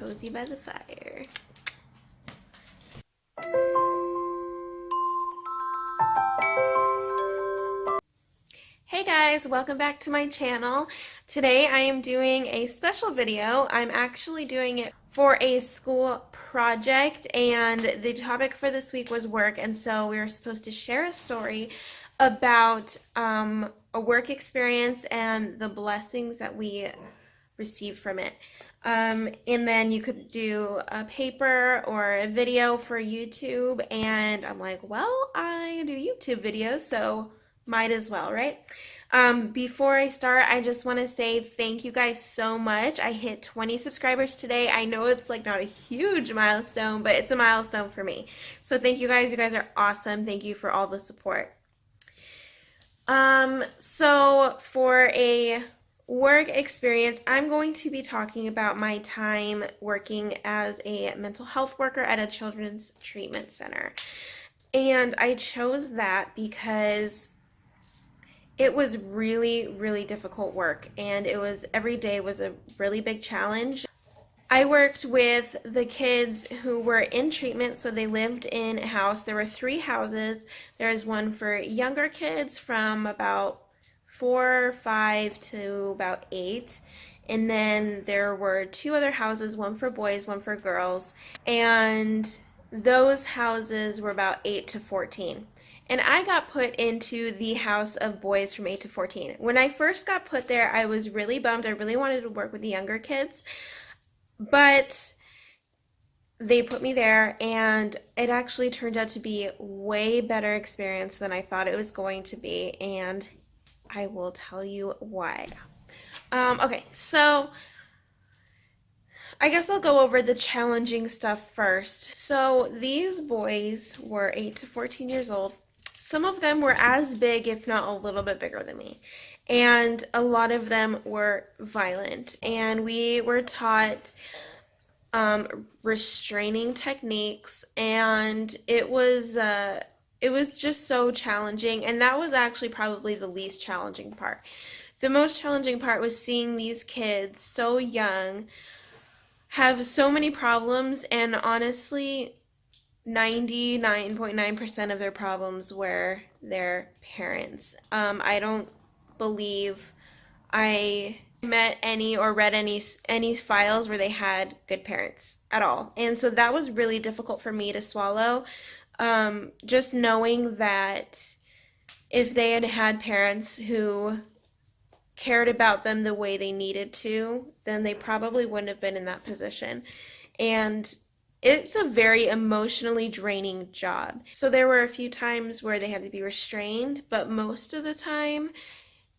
cozy by the fire. Hey guys, welcome back to my channel. Today I am doing a special video. I'm actually doing it for a school project, and the topic for this week was work, and so we were supposed to share a story about a work experience and the blessings that we received from it. And then you could do a paper or a video for YouTube, and I'm like, well, I do YouTube videos, so might as well, right? Before I start, I just want to say thank you guys so much. I hit 20 subscribers today. I know it's like not a huge milestone, but it's a milestone for me. So thank you guys. You guys are awesome. Thank you for all the support. So for a work experience, I'm going to be talking about my time working as a mental health worker at a children's treatment center. And I chose that because it was really, really difficult work, and every day was a really big challenge. I worked with the kids who were in treatment, so they lived in a house. There were 3 houses. There's one for younger kids from about 4 or 5 to about 8. And then there were 2 other houses, one for boys, one for girls. And those houses were about 8 to 14. And I got put into the house of boys from 8 to 14. When I first got put there, I was really bummed. I really wanted to work with the younger kids. But they put me there, and it actually turned out to be a way better experience than I thought it was going to be. And I will tell you why. Okay, so I guess I'll go over the challenging stuff first. So these boys were 8 to 14 years old. Some of them were as big, if not a little bit bigger than me. And a lot of them were violent. And we were taught restraining techniques, and it was just so challenging. And that was actually probably the least challenging part. The most challenging part was seeing these kids so young have so many problems, and honestly 99.9% of their problems were their parents. I don't believe I met any or read any files where they had good parents at all. And so that was really difficult for me to swallow. Just knowing that if they had had parents who cared about them the way they needed to, then they probably wouldn't have been in that position. And it's a very emotionally draining job. So there were a few times where they had to be restrained, but most of the time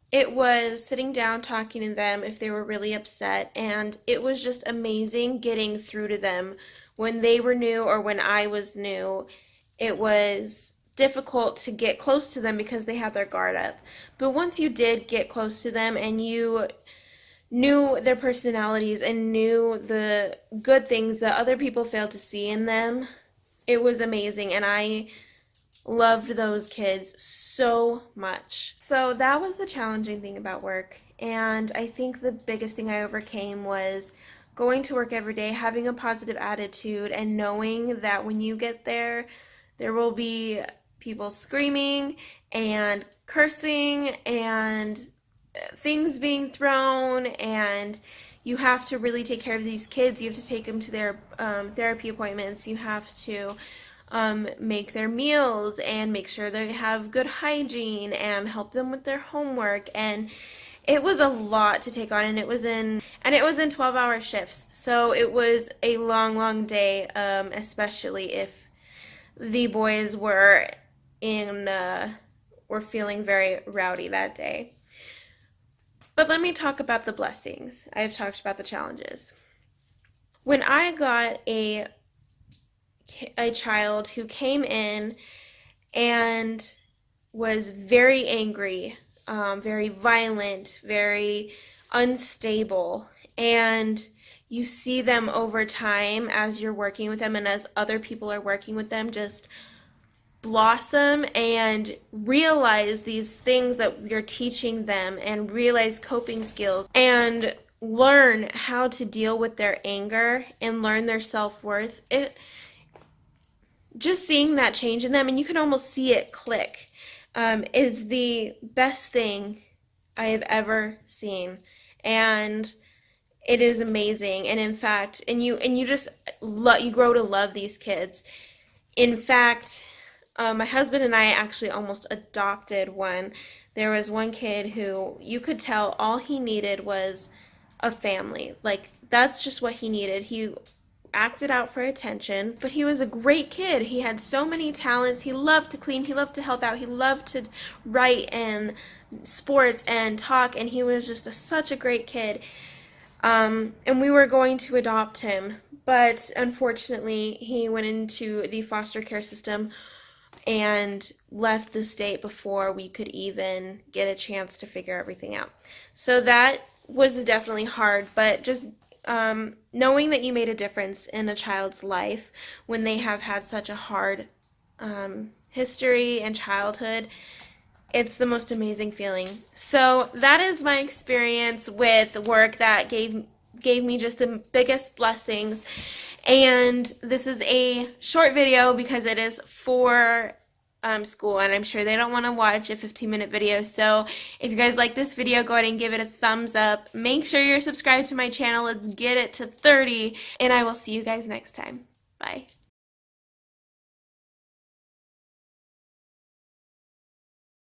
it was sitting down talking to them if they were really upset, and it was just amazing getting through to them when they were new or when I was new. It was difficult to get close to them because they had their guard up. But once you did get close to them and you knew their personalities and knew the good things that other people failed to see in them, it was amazing, and I loved those kids so much. So that was the challenging thing about work, and I think the biggest thing I overcame was going to work every day, having a positive attitude, and knowing that when you get there, there will be people screaming and cursing and things being thrown, and you have to really take care of these kids. You have to take them to their therapy appointments. You have to make their meals and make sure they have good hygiene and help them with their homework. And it was a lot to take on, and it was in 12-hour shifts. So it was a long day, especially if the boys were feeling very rowdy that day. But let me talk about the blessings. I've talked about the challenges. When I got a child who came in and was very angry, very violent, very unstable, and you see them over time as you're working with them and as other people are working with them just blossom and realize these things that you're teaching them and realize coping skills. And learn how to deal with their anger and learn their self-worth, it just seeing that change in them, and you can almost see it click, is the best thing I have ever seen. And it is amazing. And in fact, you just you grow to love these kids. In fact, my husband and I actually almost adopted one. There was one kid who you could tell all he needed was a family. Like, that's just what he needed. He acted out for attention, but he was a great kid. He had so many talents. He loved to clean, he loved to help out, he loved to write and sports and talk, and he was just such a great kid. And we were going to adopt him, but unfortunately he went into the foster care system and left the state before we could even get a chance to figure everything out. So that was definitely hard, but just knowing that you made a difference in a child's life when they have had such a hard history and childhood, it's the most amazing feeling. So that is my experience with work that gave me just the biggest blessings. And this is a short video because it is for school, and I'm sure they don't want to watch a 15-minute video. So if you guys like this video, go ahead and give it a thumbs up. Make sure you're subscribed to my channel. Let's get it to 30, and I will see you guys next time. Bye.